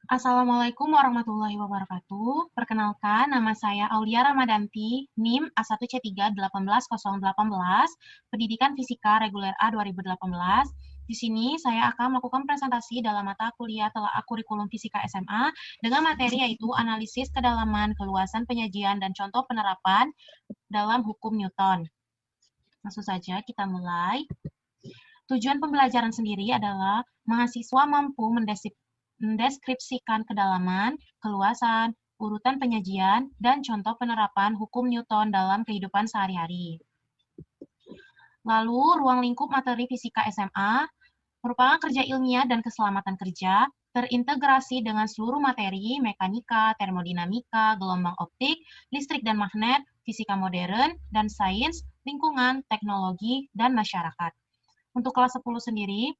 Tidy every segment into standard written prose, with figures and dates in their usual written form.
Assalamualaikum warahmatullahi wabarakatuh. Perkenalkan, nama saya Aulia Ramadanti, NIM A1C3-18018, Pendidikan Fisika Reguler A 2018. Di sini saya akan melakukan presentasi dalam mata kuliah telaah kurikulum fisika SMA dengan materi yaitu analisis kedalaman, keluasan penyajian, dan contoh penerapan dalam hukum Newton. Langsung saja kita mulai. Tujuan pembelajaran sendiri adalah mahasiswa mampu mendeskripsikan kedalaman, keluasan, urutan penyajian, dan contoh penerapan hukum Newton dalam kehidupan sehari-hari. Lalu, ruang lingkup materi fisika SMA merupakan kerja ilmiah dan keselamatan kerja, terintegrasi dengan seluruh materi, mekanika, termodinamika, gelombang optik, listrik dan magnet, fisika modern, dan sains, lingkungan, teknologi, dan masyarakat. Untuk kelas 10 sendiri,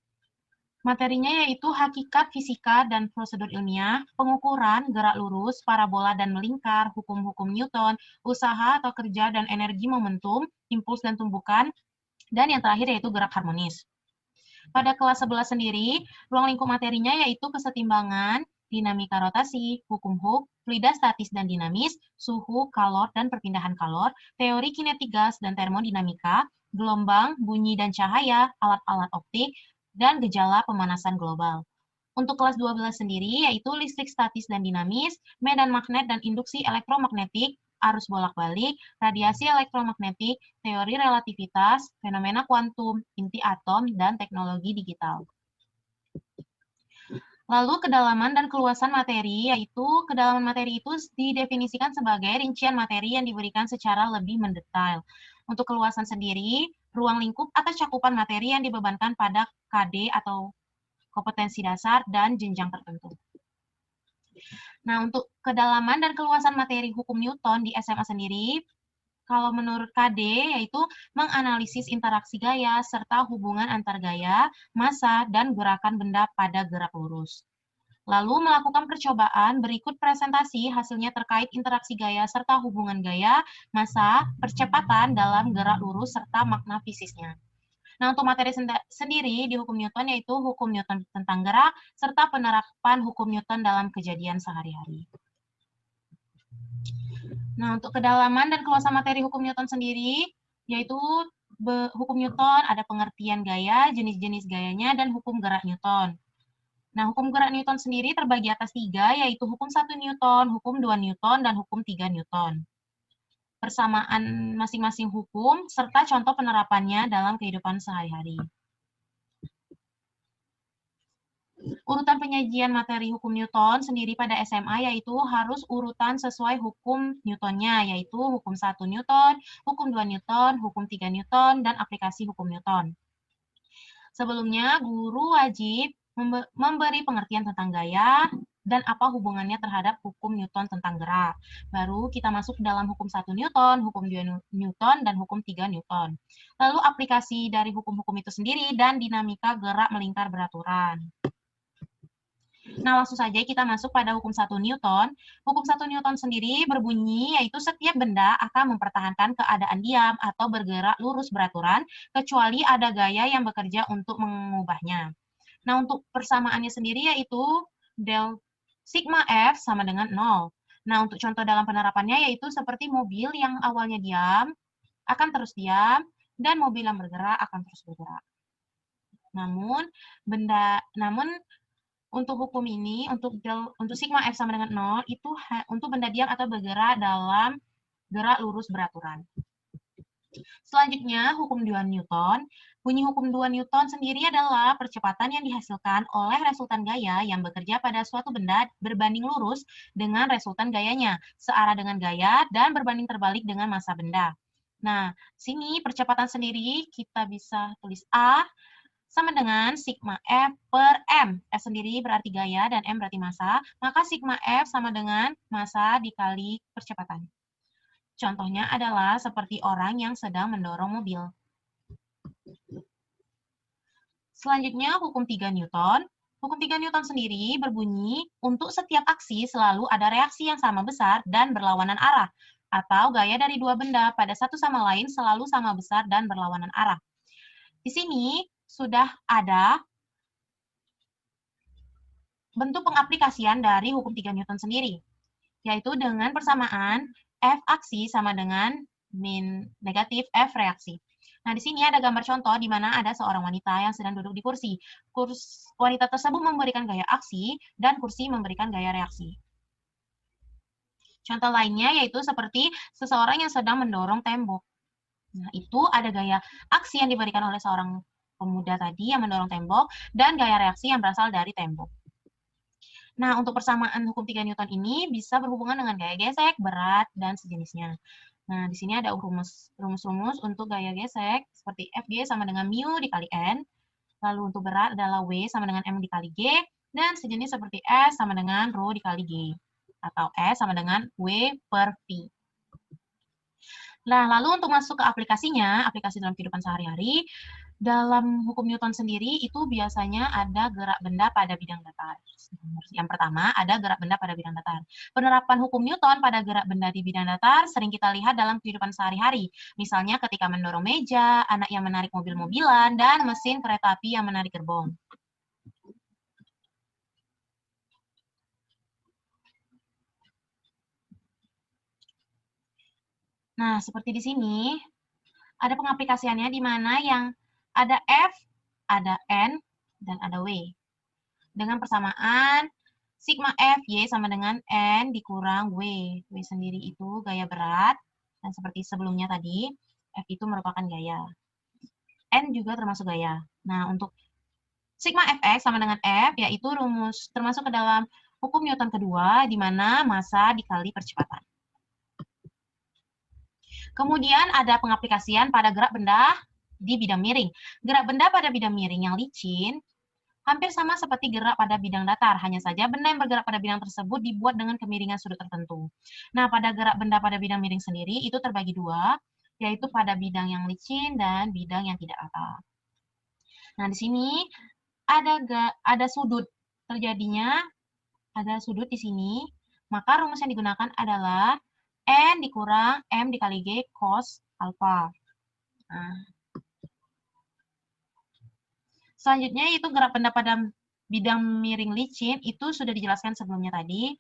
materinya yaitu hakikat fisika dan prosedur ilmiah, pengukuran, gerak lurus, parabola dan melingkar, hukum-hukum Newton, usaha atau kerja dan energi momentum, impuls dan tumbukan, dan yang terakhir yaitu gerak harmonis. Pada kelas 11 sendiri, ruang lingkup materinya yaitu kesetimbangan, dinamika rotasi, hukum Hooke, fluida statis dan dinamis, suhu, kalor, dan perpindahan kalor, teori kinetik gas dan termodinamika, gelombang, bunyi dan cahaya, alat-alat optik, dan gejala pemanasan global. Untuk kelas 12 sendiri, yaitu listrik statis dan dinamis, medan magnet dan induksi elektromagnetik, arus bolak-balik, radiasi elektromagnetik, teori relativitas, fenomena kuantum, inti atom, dan teknologi digital. Lalu kedalaman dan keluasan materi, yaitu kedalaman materi itu didefinisikan sebagai rincian materi yang diberikan secara lebih mendetail. Untuk keluasan sendiri, ruang lingkup atau cakupan materi yang dibebankan pada KD atau kompetensi dasar dan jenjang tertentu. Nah, untuk kedalaman dan keluasan materi hukum Newton di SMA sendiri, kalau menurut KD, yaitu menganalisis interaksi gaya serta hubungan antar gaya, massa, dan gerakan benda pada gerak lurus. Lalu melakukan percobaan berikut presentasi hasilnya terkait interaksi gaya serta hubungan gaya, massa, percepatan dalam gerak lurus, serta makna fisisnya. Nah, untuk materi sendiri di hukum Newton yaitu hukum Newton tentang gerak, serta penerapan hukum Newton dalam kejadian sehari-hari. Nah, untuk kedalaman dan keluasan materi hukum Newton sendiri, yaitu hukum Newton ada pengertian gaya, jenis-jenis gayanya, dan hukum gerak Newton. Nah, hukum gerak Newton sendiri terbagi atas 3, yaitu hukum 1 Newton, hukum 2 Newton, dan hukum 3 Newton. Persamaan masing-masing hukum, serta contoh penerapannya dalam kehidupan sehari-hari. Urutan penyajian materi hukum Newton sendiri pada SMA yaitu harus urutan sesuai hukum Newtonnya, yaitu hukum 1 Newton, hukum 2 Newton, hukum 3 Newton, dan aplikasi hukum Newton. Sebelumnya, guru wajib memberi pengertian tentang gaya dan apa hubungannya terhadap hukum Newton tentang gerak. Baru kita masuk dalam hukum 1 Newton, hukum 2 Newton, dan hukum 3 Newton. Lalu aplikasi dari hukum-hukum itu sendiri dan dinamika gerak melingkar beraturan. Nah, langsung saja kita masuk pada hukum 1 Newton. Hukum 1 Newton sendiri berbunyi, yaitu setiap benda akan mempertahankan keadaan diam atau bergerak lurus beraturan, kecuali ada gaya yang bekerja untuk mengubahnya. Nah, untuk persamaannya sendiri yaitu del sigma F sama dengan 0. Nah, untuk contoh dalam penerapannya yaitu seperti mobil yang awalnya diam, akan terus diam, dan mobil yang bergerak akan terus bergerak. Namun untuk hukum ini, untuk sigma F sama dengan 0, itu untuk benda diam atau bergerak dalam gerak lurus beraturan. Selanjutnya, hukum 2 Newton. Bunyi hukum 2 Newton sendiri adalah percepatan yang dihasilkan oleh resultan gaya yang bekerja pada suatu benda berbanding lurus dengan resultan gayanya, searah dengan gaya, dan berbanding terbalik dengan massa benda. Nah, sini percepatan sendiri kita bisa tulis A, sama dengan sigma F per M. F sendiri berarti gaya dan M berarti massa, maka sigma F sama dengan massa dikali percepatan. Contohnya adalah seperti orang yang sedang mendorong mobil. Selanjutnya, hukum 3 Newton. Hukum 3 Newton sendiri berbunyi, untuk setiap aksi selalu ada reaksi yang sama besar dan berlawanan arah, atau gaya dari dua benda pada satu sama lain selalu sama besar dan berlawanan arah. Di sini sudah ada bentuk pengaplikasian dari hukum 3 Newton sendiri, yaitu dengan persamaan F aksi sama dengan min negatif F reaksi. Nah, di sini ada gambar contoh di mana ada seorang wanita yang sedang duduk di kursi. Wanita tersebut memberikan gaya aksi dan kursi memberikan gaya reaksi. Contoh lainnya yaitu seperti seseorang yang sedang mendorong tembok. Nah, itu ada gaya aksi yang diberikan oleh seorang pemuda tadi yang mendorong tembok dan gaya reaksi yang berasal dari tembok. Nah, untuk persamaan hukum 3 Newton ini bisa berhubungan dengan gaya gesek, berat, dan sejenisnya. Nah, di sini ada rumus-rumus untuk gaya gesek, seperti Fg sama dengan mu dikali N, lalu untuk berat adalah W sama dengan M dikali G, dan sejenis seperti S sama dengan Rho dikali G, atau S sama dengan W per V. Nah, lalu untuk masuk ke aplikasinya, aplikasi dalam kehidupan sehari-hari, dalam hukum Newton sendiri itu biasanya ada gerak benda pada bidang datar. Yang pertama, ada gerak benda pada bidang datar. Penerapan hukum Newton pada gerak benda di bidang datar sering kita lihat dalam kehidupan sehari-hari. Misalnya ketika mendorong meja, anak yang menarik mobil-mobilan, dan mesin kereta api yang menarik gerbong. Nah, seperti di sini, ada pengaplikasiannya di mana yang ada F, ada N, dan ada W. Dengan persamaan sigma F Y sama dengan N dikurang W. W sendiri itu gaya berat, dan seperti sebelumnya tadi, F itu merupakan gaya. N juga termasuk gaya. Nah, untuk sigma Fx sama dengan F, yaitu rumus termasuk ke dalam hukum Newton kedua, di mana massa dikali percepatan. Kemudian ada pengaplikasian pada gerak benda di bidang miring. Gerak benda pada bidang miring yang licin hampir sama seperti gerak pada bidang datar, hanya saja benda yang bergerak pada bidang tersebut dibuat dengan kemiringan sudut tertentu. Nah, pada gerak benda pada bidang miring sendiri itu terbagi dua, yaitu pada bidang yang licin dan bidang yang tidak rata. Nah, di sini ada sudut terjadinya, ada sudut di sini, maka rumus yang digunakan adalah N dikurang M dikali G cos alpha. Nah, selanjutnya itu gerak benda pada bidang miring licin itu sudah dijelaskan sebelumnya tadi,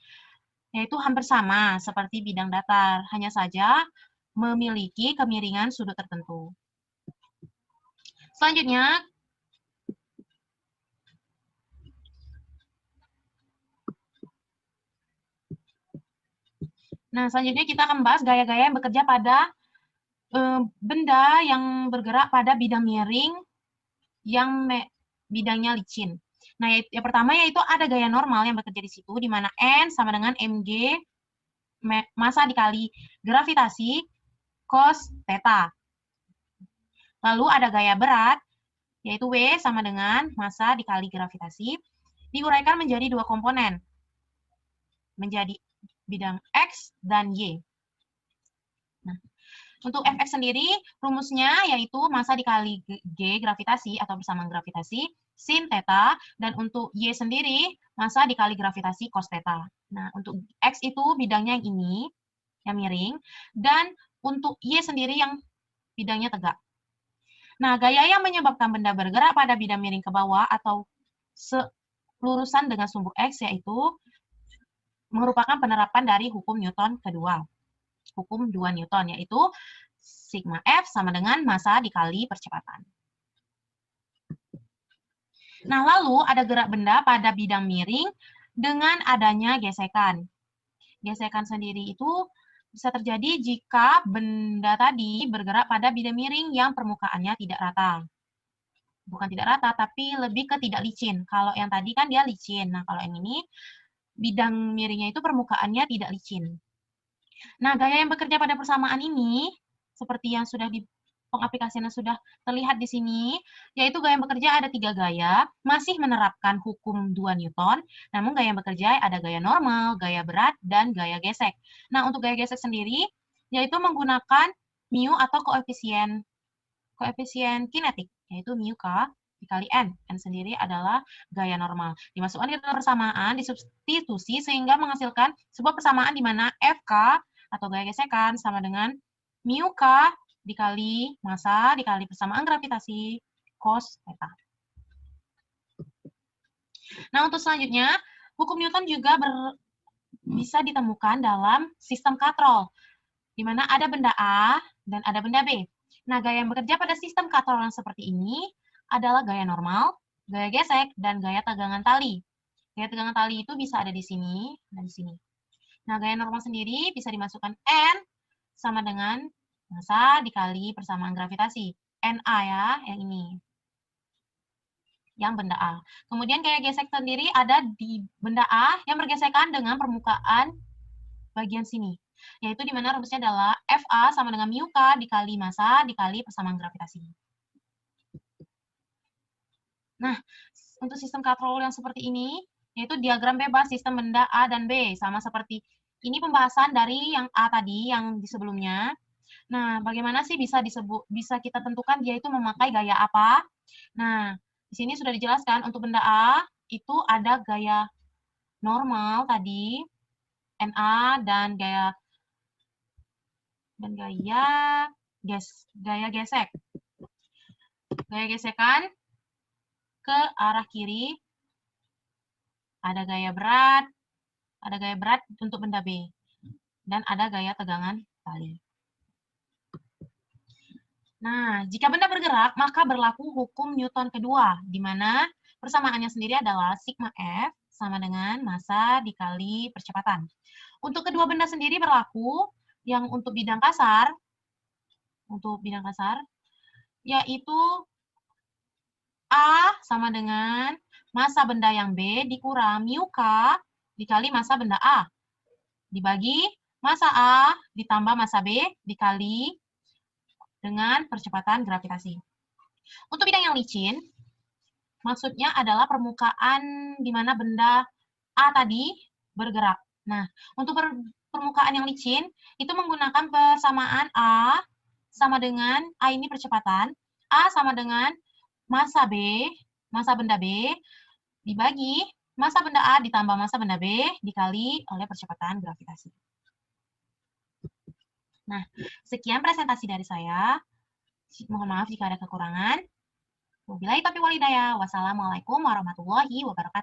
yaitu hampir sama seperti bidang datar, hanya saja memiliki kemiringan sudut tertentu. Selanjutnya, kita akan membahas gaya-gaya yang bekerja pada benda yang bergerak pada bidang miring yang bidangnya licin. Nah, yang pertama yaitu ada gaya normal yang bekerja di situ, di mana N sama dengan mg massa dikali gravitasi cos theta. Lalu ada gaya berat, yaitu W sama dengan massa dikali gravitasi, diuraikan menjadi dua komponen, menjadi bidang X dan Y. Nah, untuk Fx sendiri, rumusnya yaitu massa dikali G gravitasi atau bersamaan gravitasi sin theta, dan untuk Y sendiri, massa dikali gravitasi cos theta. Nah, untuk X itu bidangnya yang ini, yang miring, dan untuk Y sendiri yang bidangnya tegak. Nah, gaya yang menyebabkan benda bergerak pada bidang miring ke bawah atau selurusan dengan sumbu X yaitu merupakan penerapan dari hukum Newton kedua. Hukum 2 Newton, yaitu sigma F sama dengan massa dikali percepatan. Nah, lalu ada gerak benda pada bidang miring dengan adanya gesekan. Gesekan sendiri itu bisa terjadi jika benda tadi bergerak pada bidang miring yang permukaannya tidak rata. Bukan tidak rata, tapi lebih ke tidak licin. Kalau yang tadi kan dia licin. Nah, kalau yang ini, bidang miringnya itu permukaannya tidak licin. Nah, gaya yang bekerja pada persamaan ini, seperti yang sudah di pengaplikasiannya sudah terlihat di sini, yaitu gaya yang bekerja ada 3 gaya, masih menerapkan hukum 2 Newton, namun gaya yang bekerja ada gaya normal, gaya berat, dan gaya gesek. Nah, untuk gaya gesek sendiri, yaitu menggunakan mu atau koefisien kinetik, yaitu mu k dikali N. N sendiri adalah gaya normal. Dimasukkan ke dalam persamaan, disubstitusi sehingga menghasilkan sebuah persamaan di mana Fk atau gaya gesekan sama dengan mu k dikali massa dikali persamaan gravitasi cos theta. Nah, untuk selanjutnya Hukum Newton juga bisa ditemukan dalam sistem katrol, di mana ada benda A dan ada benda B. Nah, gaya yang bekerja pada sistem katrol yang seperti ini adalah gaya normal, gaya gesek, dan gaya tegangan tali. Gaya tegangan tali itu bisa ada di sini dan di sini. Nah, gaya normal sendiri bisa dimasukkan N sama dengan massa dikali persamaan gravitasi. NA ya, yang ini. Yang benda A. Kemudian gaya gesek sendiri ada di benda A yang bergesekan dengan permukaan bagian sini. Yaitu di mana rumusnya adalah FA sama dengan mu K dikali massa dikali persamaan gravitasi. Nah, untuk sistem katrol yang seperti ini, yaitu diagram bebas sistem benda A dan B. Sama seperti ini pembahasan dari yang A tadi, yang di sebelumnya. Nah, bagaimana sih bisa kita tentukan dia itu memakai gaya apa? Nah, di sini sudah dijelaskan untuk benda A itu ada gaya normal tadi, NA dan gaya gesek. Gaya gesekan ke arah kiri ada gaya berat untuk benda B dan ada gaya tegangan tali. Nah, jika benda bergerak, maka berlaku hukum Newton kedua, di mana persamaannya sendiri adalah sigma F sama dengan massa dikali percepatan. Untuk kedua benda sendiri berlaku, yang untuk bidang kasar, yaitu A sama dengan massa benda yang B dikurang mu K dikali massa benda A, dibagi massa A ditambah massa B dikali dengan percepatan gravitasi. Untuk bidang yang licin, maksudnya adalah permukaan di mana benda A tadi bergerak. Nah, untuk permukaan yang licin, itu menggunakan persamaan A sama dengan A ini percepatan, A sama dengan massa B, massa benda B, dibagi massa benda A ditambah massa benda B dikali oleh percepatan gravitasi. Nah, sekian presentasi dari saya. Mohon maaf jika ada kekurangan. Wabillahi taufiq wal hidayah. Wassalamualaikum warahmatullahi wabarakatuh.